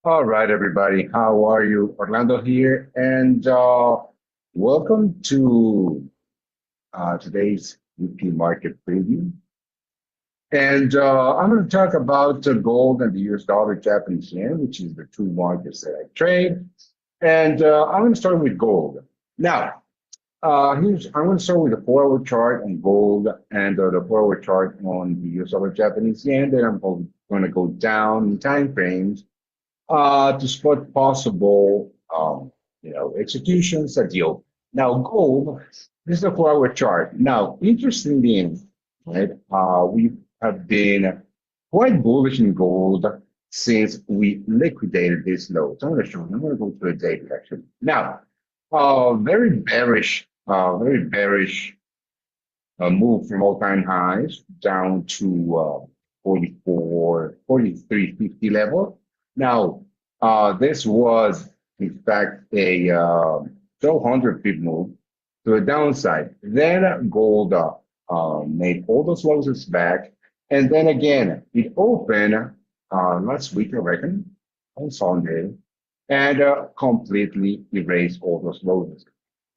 All right, everybody. How are you? Orlando here, and welcome to today's weekly market preview. And I'm going to talk about gold and the US dollar, Japanese yen, which is the two markets that I trade. And I'm going to start with gold. Now, I'm going to start with the 4-hour chart on gold and the 4-hour chart on the US dollar, Japanese yen. Then I'm going to go down in time frames to spot possible, executions at the open. Now, gold, this is the 4-hour chart. Now, interestingly, right, we have been quite bullish in gold since we liquidated this low. So I'm going to show you. I'm going to go to the data actually. Now, very bearish move from all-time highs down to 43.50 level. Now, this was, in fact, a 1,200 pip move to the downside. Then gold made all those losses back. And then again, it opened last week, I reckon, on Sunday, and completely erased all those losses.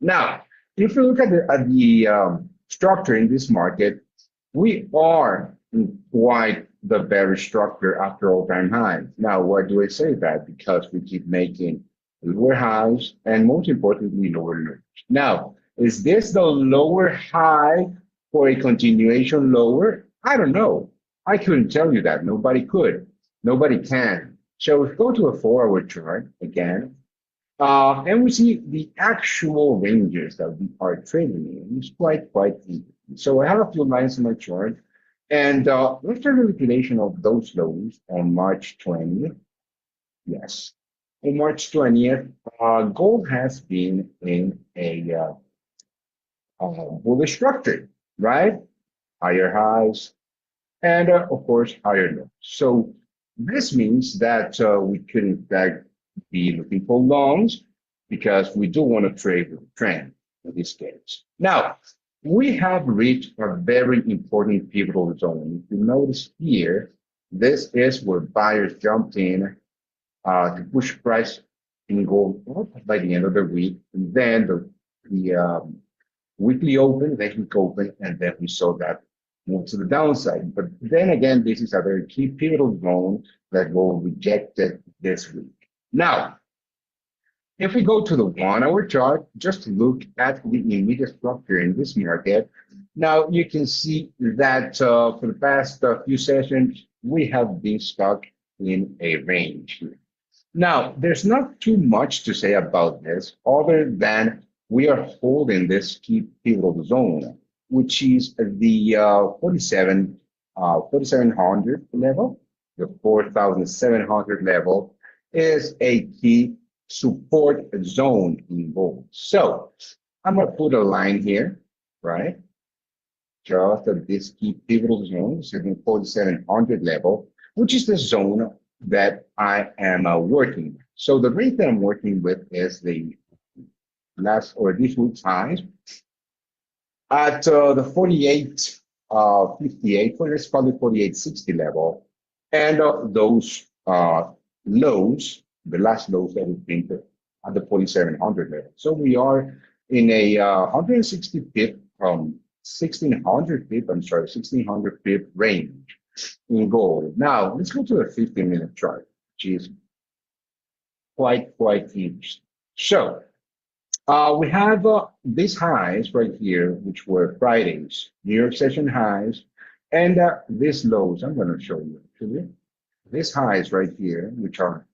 Now, if you look at the structure in this market, we are in quite the bearish structure after all-time highs. Now, why do I say that? Because we keep making lower highs and most importantly, lower lows. Now, is this the lower high for a continuation lower? I don't know. I couldn't tell you that. Nobody could. Nobody can. So if we go to a 4-hour chart again, and we see the actual ranges that we are trading in. It's quite interesting. So I have a few lines in my chart, and let's start the liquidation of those lows on March 20th. Yes, on March 20th, gold has been in a bullish structure, right? Higher highs and, of course, higher lows. So this means that we could, in fact, be looking for longs because we do want to trade with the trend in this case. Now, we have reached a very important pivotal zone. If you notice here, this is where buyers jumped in to push price in gold up by the end of the week. And then the weekly open, the week open, and then we saw that move to the downside. But then again, this is a very key pivotal zone that will reject it this week. Now, if we go to the 1-hour chart, just to look at the immediate structure in this market, now you can see that for the past few sessions, we have been stuck in a range. Now, there's not too much to say about this other than we are holding this key pivotal zone, which is the 4,700 level, the 4,700 level is a key support zone in gold. So I'm going to put a line here, right? Just at this key pivotal zone, 4,700 level, which is the zone that I am working with. So the rate that I'm working with is the last or this week's highs at the 48, 58, well, let's call it 48.60 level, and those lows, the last lows that we printed at the 4,700 level. So we are in a 160 pip from 1600 pip, I'm sorry, 1600 pip range in gold. Now let's go to the 15-minute chart, which is quite interesting. So we have these highs right here, which were Friday's New York session highs, and these lows. I'm going to show you actually. These highs right here, which are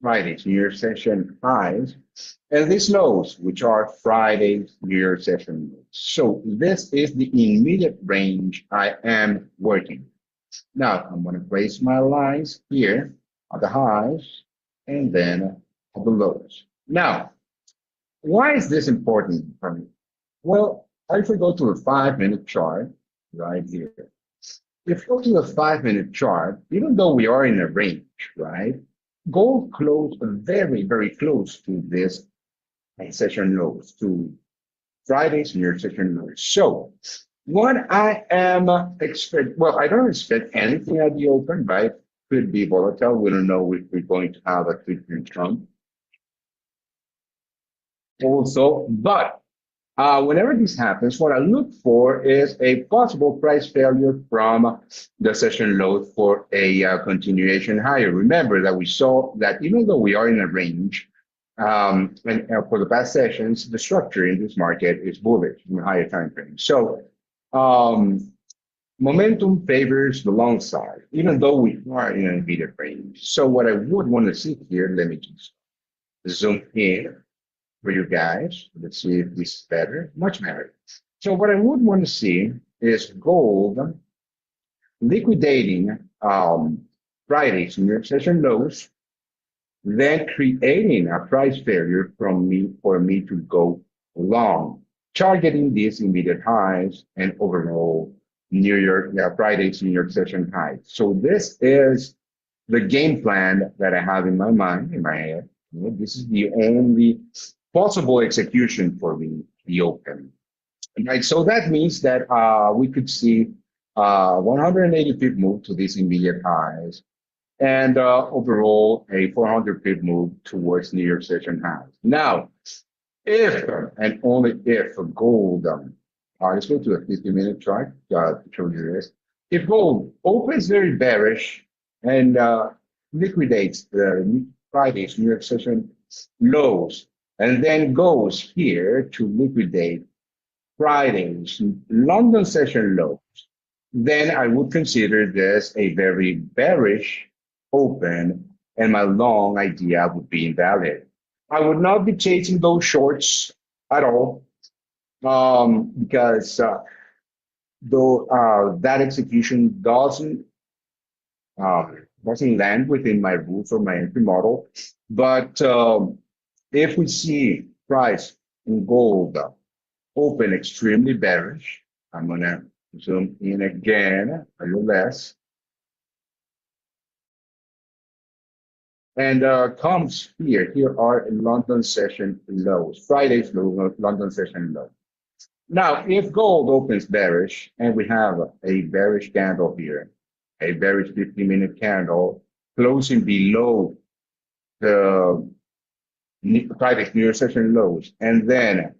Friday's New York session highs, and these lows, which are Friday's New York session lows. So this is the immediate range I am working. Now I'm going to place my lines here at the highs and then at the lows. Now, why is this important for me? Well, if we go to a 5-minute chart right here, if you go to the 5-minute chart, even though we are in a range, right, gold closed very close to this session lows, to Friday's near session lows. So what I am expect, well, I don't expect anything at the open, right? could be volatile. We don't know if we're going to have a treatment Trump also, but whenever this happens, what I look for is a possible price failure from the session low for a continuation higher. Remember that we saw that even though we are in a range, and for the past sessions, the structure in this market is bullish in higher time frames. So um, momentum favors the long side, even though we are in an immediate range. So what I would want to see here, let me just zoom in for you guys. Let's see if this is better, much better. So what I would want to see is gold liquidating Friday's New York session lows, then creating a price failure from me for me to go long, targeting these immediate highs and overall New York Friday's New York session highs. So this is the game plan that I have in my mind, in my head. This is the only possible execution for the open. Right. So that means that we could see 180 pip move to these immediate highs and overall a 400 pip move towards New York session highs. Now, if and only if gold, let's go to a 50-minute chart to show you this. If gold opens very bearish and liquidates the Friday's New York session lows and then goes here to liquidate Friday's London session lows, then I would consider this a very bearish open and my long idea would be invalid. I would not be chasing those shorts at all because though that execution doesn't land within my rules or my entry model. But if we see price in gold open extremely bearish, I'm gonna zoom in again a little less, and comes here. Here are London session lows, Friday's low, London session low. Now, if gold opens bearish and we have a bearish candle here, a bearish 50-minute candle closing below the Friday's New York session lows, and then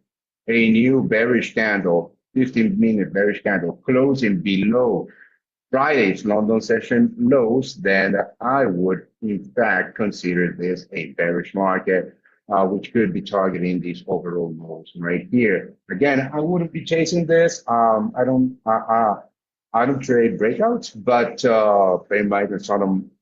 a new bearish candle, 15-minute bearish candle closing below Friday's London session lows, then I would in fact consider this a bearish market, which could be targeting these overall lows right here. Again, I wouldn't be chasing this. I don't trade breakouts, but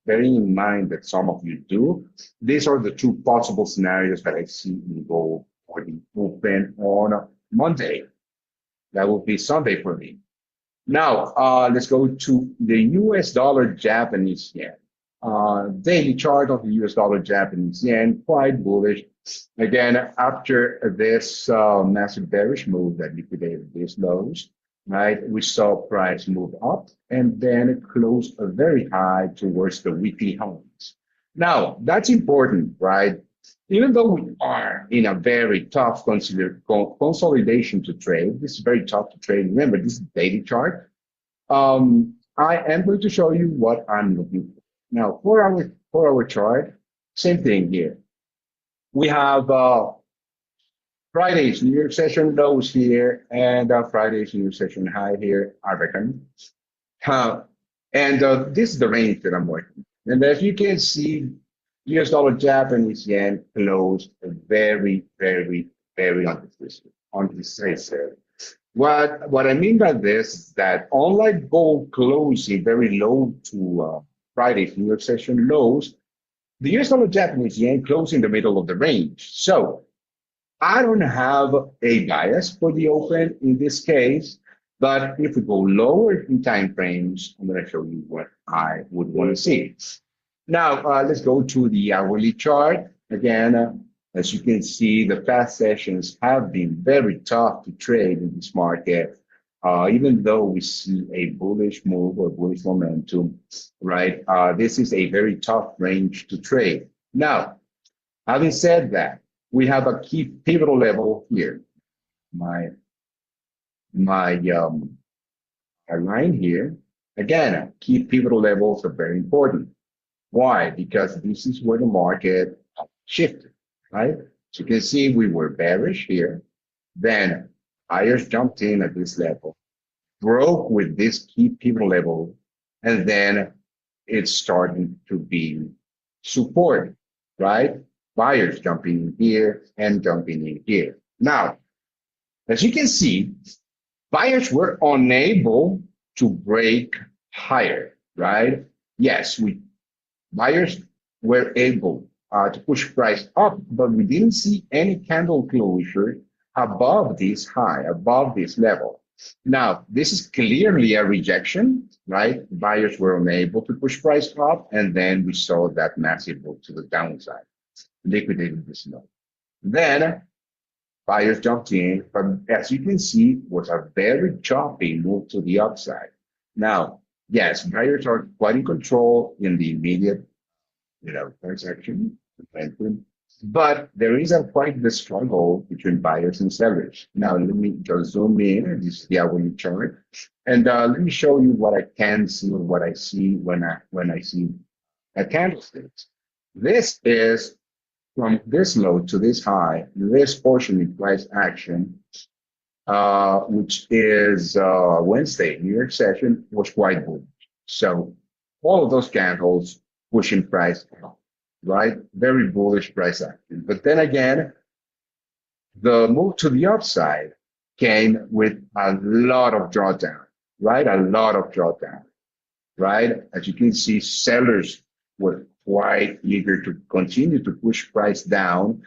bear in mind that some of you do. These are the two possible scenarios that I see in gold for the open on Monday. That will be Sunday for me. Now, let's go to the US dollar Japanese yen. Daily chart of the US dollar Japanese yen, quite bullish. Again, after this massive bearish move that liquidated these lows, right, we saw price move up and then it closed very high towards the weekly highs. Now, that's important, right? Even though we are in a very tough consolidation to trade, this is very tough to trade. Remember, this is a daily chart. I am going to show you what I'm looking for. Now, for our chart, same thing here. We have Friday's New York session lows here and Friday's New York session high here, I reckon. And this is the range that I'm working. And as you can see, US dollar Japanese yen closed very, very, very undecisive. What I mean by this is that unlike gold closing very low to Friday's New York session lows, the US dollar Japanese yen closed in the middle of the range. So I don't have a bias for the open in this case, but if we go lower in time frames, I'm going to show you what I would want to see. Now, let's go to the hourly chart. Again, as you can see, the past sessions have been very tough to trade in this market, even though we see a bullish move or bullish momentum, right? This is a very tough range to trade. Now, having said that, we have a key pivotal level here. My line here. Again, key pivotal levels are very important. Why? Because this is where the market shifted, right? So you can see we were bearish here. Then buyers jumped in at this level, broke with this key pivot level, and then it's starting to be support, right? Buyers jumping in here and jumping in here. Now, as you can see, buyers were unable to break higher, right? Yes, we buyers were able to push price up, but we didn't see any candle closure above this high, above this level. Now, this is clearly a rejection, right? Buyers were unable to push price up, and then we saw that massive move to the downside, liquidating this node. Then buyers jumped in, but as you can see, was a very choppy move to the upside. Now, yes, buyers are quite in control in the immediate transaction momentum. But there is a quite the struggle between buyers and sellers. Now, let me just zoom in. This is the hourly chart, and let me show you what I can see or what I see when I see a candlestick. This is from this low to this high. This portion implies action, which is Wednesday. New York session was quite bullish. So all of those candles pushing price up, right? Very bullish price action. But then again, the move to the upside came with a lot of drawdown, right? A lot of drawdown, right? As you can see, sellers were quite eager to continue to push price down,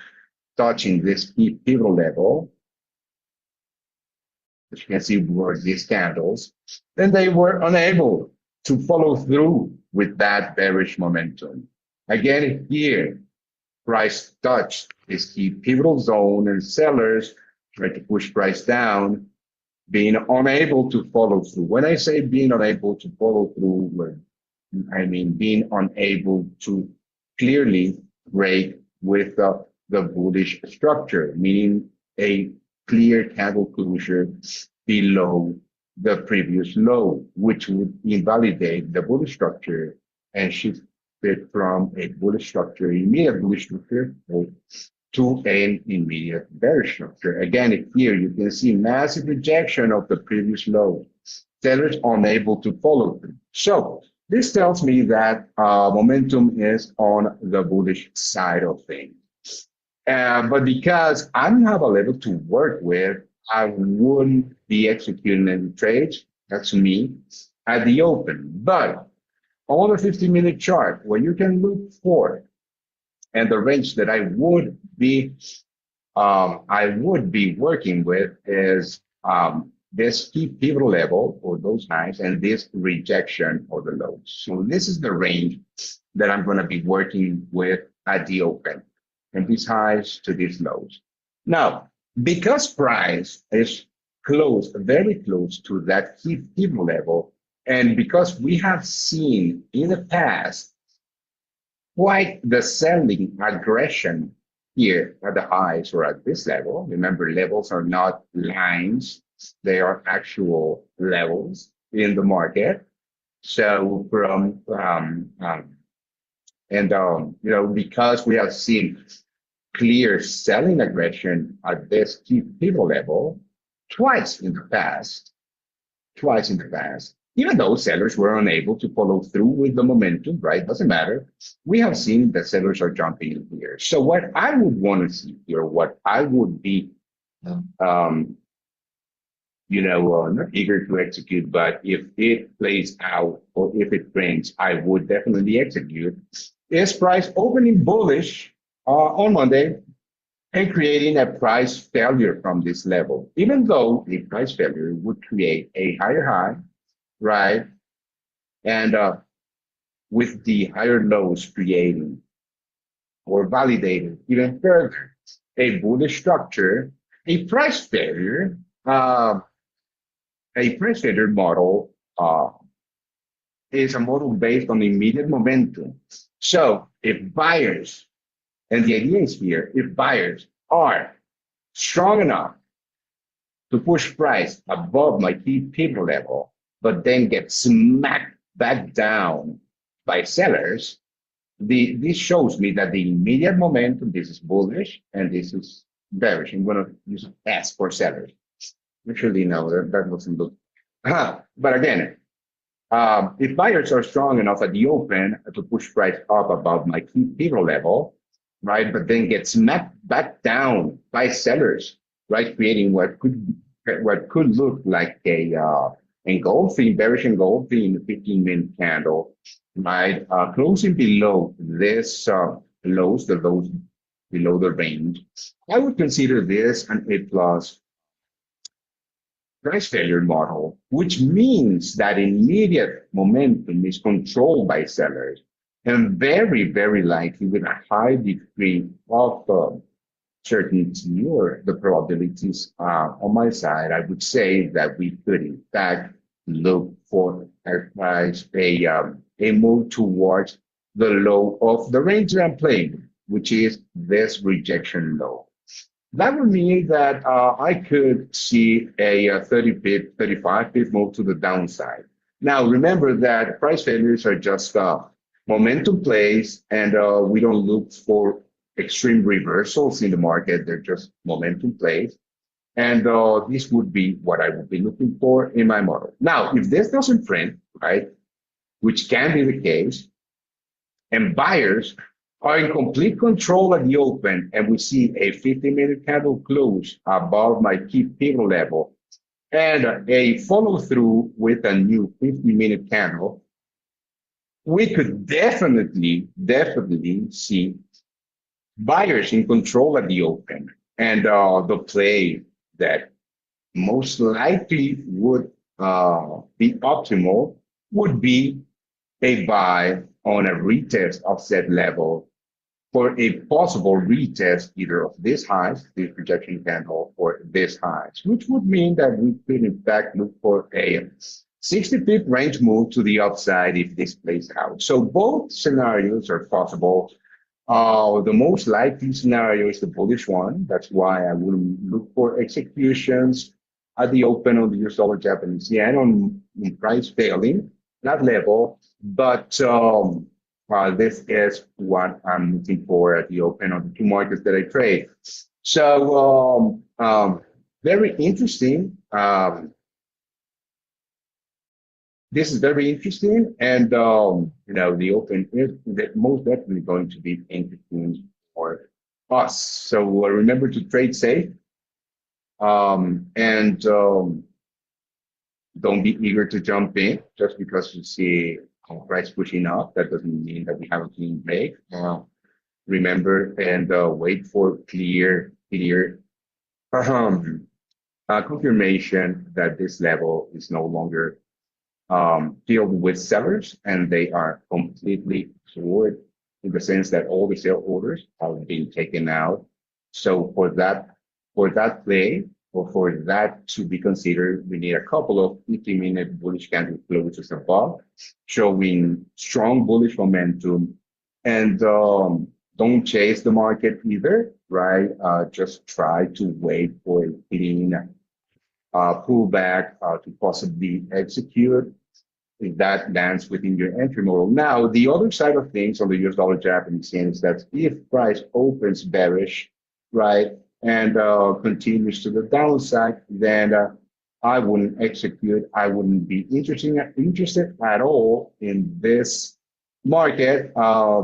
touching this key pivot level. As you can see, were these candles. Then they were unable to follow through with that bearish momentum. Again, here, price touched this key pivotal zone and sellers tried to push price down, being unable to follow through. When I say being unable to follow through, I mean being unable to clearly break with the bullish structure, meaning a clear candle closure below the previous low, which would invalidate the bullish structure and shift it from a bullish structure, immediate bullish structure, to an immediate bearish structure. Again, here you can see massive rejection of the previous low. Sellers unable to follow through. So this tells me that momentum is on the bullish side of things. But because I don't have a level to work with, I wouldn't be executing any trades. That's me at the open. But on a 50-minute chart, where you can look for, and the range that I would be working with is this key pivot level or those highs and this rejection or the lows. So this is the range that I'm going to be working with at the open, from these highs to these lows. Now, because price is close, very close to that key pivot level, and because we have seen in the past quite the selling aggression here at the highs or at this level. Remember, levels are not lines, they are actual levels in the market. So because we have seen clear selling aggression at this key pivot level twice in the past, even though sellers were unable to follow through with the momentum, right? Doesn't matter. We have seen that sellers are jumping in here. So what I would want to see here, what I would be, not eager to execute, but if it plays out or if it brings, I would definitely execute, is price opening bullish on Monday and creating a price failure from this level. Even though a price failure would create a higher high, right? And with the higher lows creating or validating even further a bullish structure, a price failure, model is a model based on immediate momentum. So if buyers, and the idea is here, if buyers are strong enough to push price above my key pivot level, but then get smacked back down by sellers, this shows me that the immediate momentum, this is bullish and this is bearish. I'm going to use S for sellers. Actually, no, that doesn't look. But again, if buyers are strong enough at the open to push price up above my key pivot level, right, but then get smacked back down by sellers, right, creating what could look like a engulfing, bearish engulfing 15-minute candle, right, closing below this lows below the range. I would consider this an A plus price failure model, which means that immediate momentum is controlled by sellers and very, very likely with a high degree of certainty or the probabilities on my side, I would say that we could in fact look for a move towards the low of the range that I'm playing, which is this rejection low. That would mean that I could see a 30 pip, 35 pip move to the downside. Now, remember that price failures are just momentum plays, and we don't look for extreme reversals in the market. They're just momentum plays. And this would be what I would be looking for in my model. Now, if this doesn't print, right, which can be the case, and buyers are in complete control at the open, and we see a 50-minute candle close above my key pivot level and a follow through with a new 50-minute candle, we could definitely see buyers in control at the open. And the play that most likely would be optimal would be a buy on a retest offset level for a possible retest either of this highs, this projection candle, or this highs, which would mean that we could in fact look for a 60 pip range move to the upside if this plays out. So both scenarios are possible. The most likely scenario is the bullish one. That's why I would look for executions at the open on the US dollar Japanese yen on price failing that level. But this is what I'm looking for at the open on the two markets that I trade. So very interesting. This is very interesting, and the open is most definitely going to be interesting for us. So remember to trade safe, and don't be eager to jump in just because you see price pushing up. That doesn't mean that we have a clean break. Remember and wait for clear confirmation that this level is no longer filled with sellers and they are completely absorbed in the sense that all the sale orders have been taken out. So for that play or for that to be considered, we need a couple of 50-minute bullish candle closes above, showing strong bullish momentum. And don't chase the market either, right? Just try to wait for a clean pullback to possibly execute if that lands within your entry model. Now, the other side of things on the US dollar Japanese yen is that if price opens bearish, right, and continues to the downside, then I wouldn't execute. I wouldn't be interested at all in this market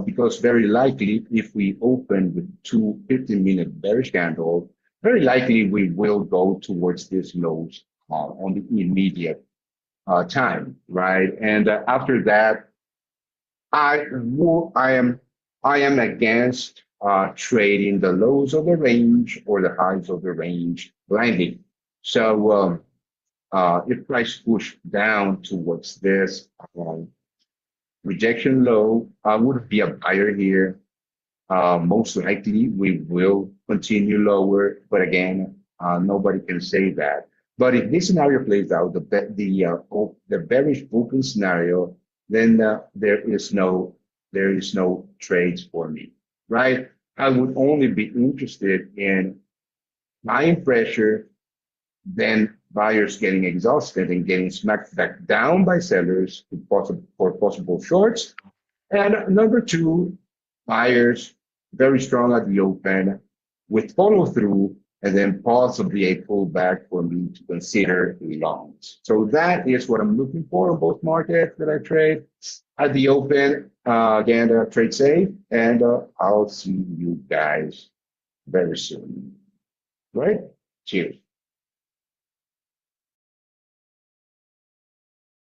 because very likely if we open with two 15-minute bearish candles, very likely we will go towards these lows on the immediate time, right? And after that, I am against trading the lows of the range or the highs of the range blindly. So if price push down towards this rejection low, I would be a buyer here. Most likely we will continue lower, but again, nobody can say that. But if this scenario plays out, the bearish open scenario, then there is no trades for me, right? I would only be interested in buying pressure, then buyers getting exhausted and getting smacked back down by sellers for possible shorts. And number two, buyers very strong at the open with follow through and then possibly a pullback for me to consider longs. So that is what I'm looking for in both markets that I trade at the open. Again, trade safe, and I'll see you guys very soon. Right? Cheers.